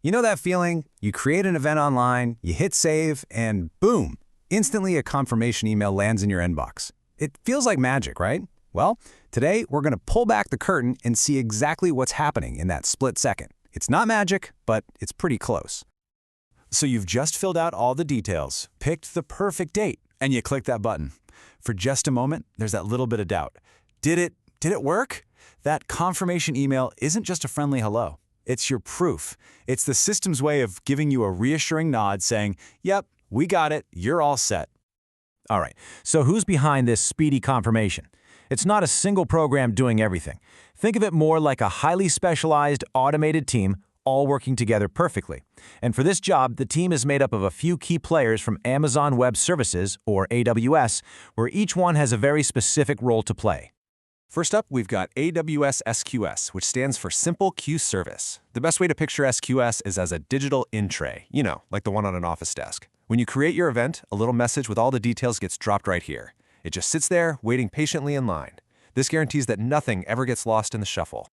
You know that feeling? You create an event online, you hit save, and boom! Instantly a confirmation email lands in your inbox. It feels like magic, right? Well, today we're going to pull back the curtain and see exactly what's happening in that split second. It's not magic, but it's pretty close. So you've just filled out all the details, picked the perfect date, and you click that button. For just a moment, there's that little bit of doubt. Did it work? That confirmation email isn't just a friendly hello. It's your proof. It's the system's way of giving you a reassuring nod saying, yep, we got it, you're all set. All right, so who's behind this speedy confirmation? It's not a single program doing everything. Think of it more like a highly specialized, automated team all working together perfectly. And for this job, the team is made up of a few key players from Amazon Web Services, or AWS, where each one has a very specific role to play. First up, we've got AWS SQS, which stands for Simple Queue Service. The best way to picture SQS is as a digital in tray, like the one on an office desk. When you create your event, a little message with all the details gets dropped right here. It just sits there, waiting patiently in line. This guarantees that nothing ever gets lost in the shuffle.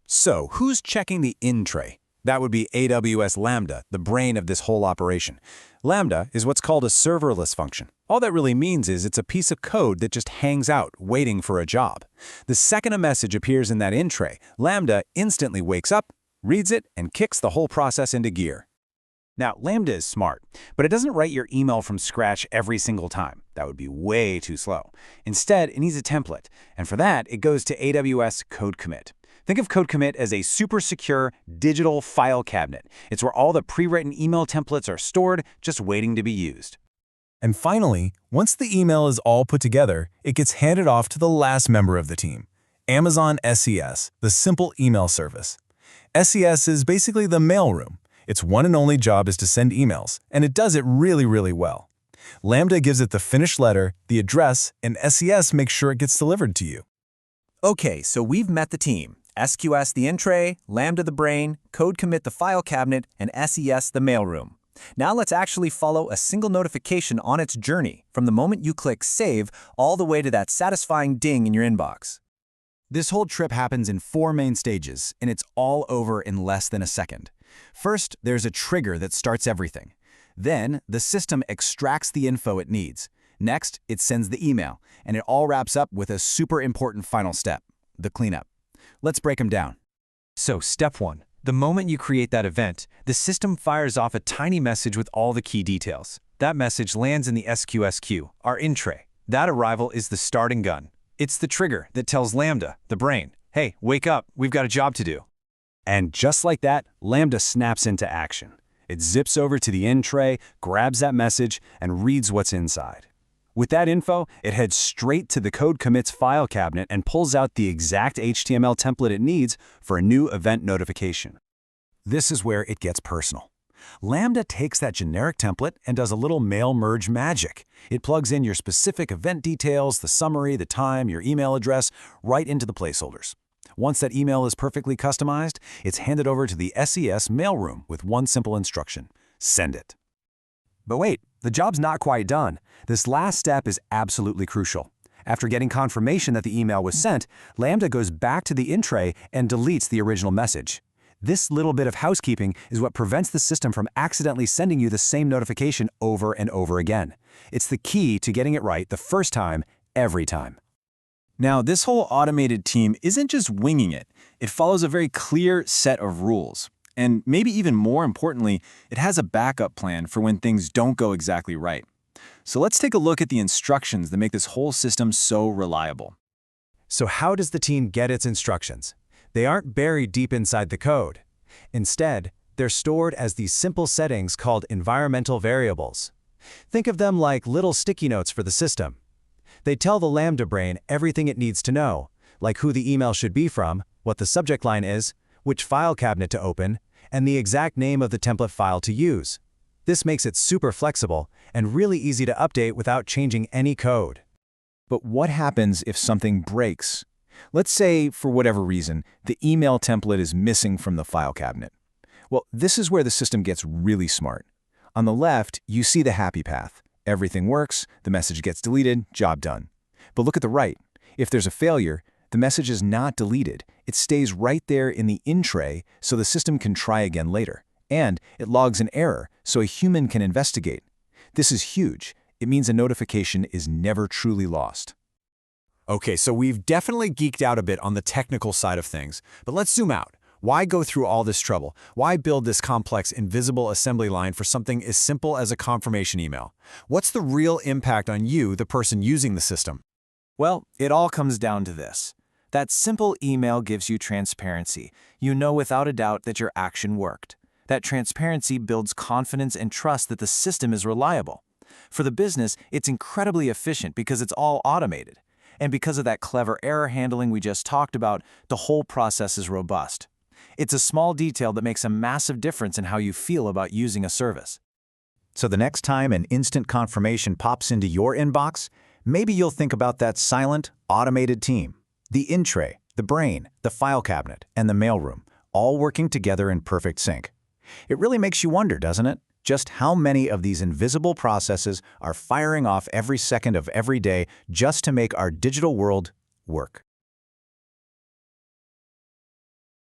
So, who's checking the in tray? That would be AWS Lambda, the brain of this whole operation. Lambda is what's called a serverless function. All that really means is it's a piece of code that just hangs out, waiting for a job. The second a message appears in that in tray, Lambda instantly wakes up, reads it, and kicks the whole process into gear. Now, Lambda is smart, but it doesn't write your email from scratch every single time. That would be way too slow. Instead, it needs a template, and for that, it goes to AWS Code Commit. Think of Code Commit as a super secure digital file cabinet. It's where all the pre-written email templates are stored, just waiting to be used. And finally, once the email is all put together, it gets handed off to the last member of the team, Amazon SES, the simple email service. SES is basically the mailroom. Its one and only job is to send emails, and it does it really, really well. Lambda gives it the finished letter, the address, and SES makes sure it gets delivered to you. Okay, so we've met the team. SQS the in tray, Lambda the brain, Code Commit the file cabinet, and SES the mailroom. Now let's actually follow a single notification on its journey from the moment you click Save all the way to that satisfying ding in your inbox. This whole trip happens in 4 main stages, and it's all over in less than a second. First, there's a trigger that starts everything. Then, the system extracts the info it needs. Next, it sends the email, and it all wraps up with a super important final step, the cleanup. Let's break them down. So, step 1. The moment you create that event, the system fires off a tiny message with all the key details. That message lands in the SQS queue, our in tray. That arrival is the starting gun. It's the trigger that tells Lambda, the brain, hey, wake up, we've got a job to do. And just like that, Lambda snaps into action. It zips over to the in tray, grabs that message, and reads what's inside. With that info, it heads straight to the Code Commits file cabinet and pulls out the exact HTML template it needs for a new event notification. This is where it gets personal. Lambda takes that generic template and does a little mail merge magic. It plugs in your specific event details, the summary, the time, your email address, right into the placeholders. Once that email is perfectly customized, it's handed over to the SES mailroom with one simple instruction: send it. But wait, the job's not quite done. This last step is absolutely crucial. After getting confirmation that the email was sent, Lambda goes back to the in tray and deletes the original message. This little bit of housekeeping is what prevents the system from accidentally sending you the same notification over and over again. It's the key to getting it right the first time, every time. Now, this whole automated team isn't just winging it. It follows a very clear set of rules. And maybe even more importantly, it has a backup plan for when things don't go exactly right. So let's take a look at the instructions that make this whole system so reliable. So how does the team get its instructions? They aren't buried deep inside the code. Instead, they're stored as these simple settings called environmental variables. Think of them like little sticky notes for the system. They tell the Lambda brain everything it needs to know, like who the email should be from, what the subject line is, which file cabinet to open, and the exact name of the template file to use. This makes it super flexible and really easy to update without changing any code. But what happens if something breaks? Let's say, for whatever reason, the email template is missing from the file cabinet. Well, this is where the system gets really smart. On the left, you see the happy path. Everything works, the message gets deleted, job done. But look at the right. If there's a failure, the message is not deleted. It stays right there in the in tray so the system can try again later. And it logs an error, so a human can investigate. This is huge. It means a notification is never truly lost. Okay, so we've definitely geeked out a bit on the technical side of things, but let's zoom out. Why go through all this trouble? Why build this complex invisible assembly line for something as simple as a confirmation email? What's the real impact on you, the person using the system? Well, it all comes down to this. That simple email gives you transparency. You know without a doubt that your action worked. That transparency builds confidence and trust that the system is reliable. For the business, it's incredibly efficient because it's all automated. And because of that clever error handling we just talked about, the whole process is robust. It's a small detail that makes a massive difference in how you feel about using a service. So the next time an instant confirmation pops into your inbox, maybe you'll think about that silent, automated team. The in tray, the brain, the file cabinet, and the mailroom, all working together in perfect sync. It really makes you wonder, doesn't it? Just how many of these invisible processes are firing off every second of every day just to make our digital world work.